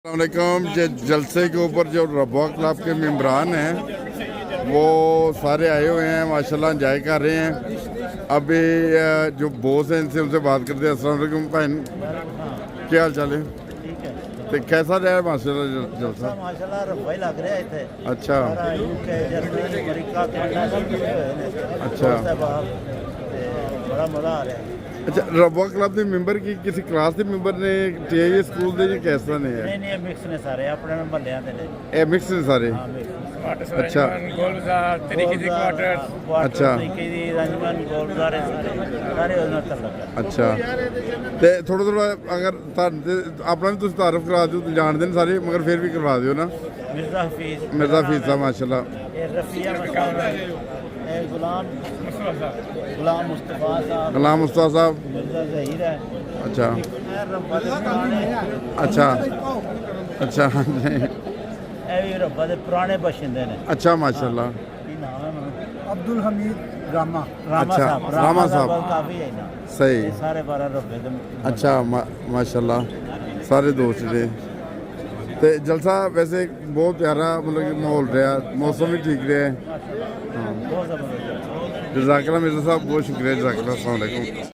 अस्सलामुअलैकुम। जलसे के ऊपर जो रब्बा क्लब के मेम्बरान हैं वो सारे आए हुए हैं, माशाल्लाह एंजॉय कर रहे हैं। अभी जो बॉस हैं इनसे उनसे बात करते हैं। अस्सलाम वालेकुम भाई, क्या हाल चाल है? तो कैसा रहा है माशाल्लाह जलसा? माशाल्लाह रब्बा ही लग रहा है इत्थे। अच्छा यूके जर्मनी अमेरिका कनाडा सब किए हुए ने। अच्छा। दोस्त है बाहर ते बड़ा मजा आ रहा है। अच्छा, रब्बा क्लब के मेंबर की किसी क्लास के मेंबर ने टीआईए स्कूल के जी कैस तरह ने है? नहीं मिक्स ने सारे अपने महल्ले दे ने। ये मिक्स ने सारे? हां मिक्स। अच्छा तरीके दी क्वार्टर्स अच्छा तरीके दी रंजन गोलदार सारे उधर तक लगा। अच्छा ते थोड़ा थोड़ा अगर अपना भी तुम तारफ करा दो तो जानते हैं सारे, मगर फिर भी करवा दियो ना। मिर्जा हफीज साहब माशाल्लाह। ये रफिया ये गुलाम मुस्तफा साहब, गुलाम मुस्तफा साहब। मिर्जा जहीर है। अच्छा रब्बा दे पुराने अच्छा अच्छा ए भी रब्बा दे पुराने बशिंदे ने। अच्छा माशाल्लाह। की नाम है अब्दुल हमीद रामा। अच्छा, रामा साहब। काफी है ना। सही। ये सारे बारह रब्बे दे। अच्छा माशाल्लाह सारे दोस्त ने। तो जलसा वैसे बहुत प्यारा मतलब कि माहौल रहा, मौसम भी ठीक रहा। बहुत जबरदस्त। जज़ाकल्लाह मिर्ज़ा साहब, बहुत शुक्रिया। जज़ाकल्लाह। अस्सलाम वालेकुम।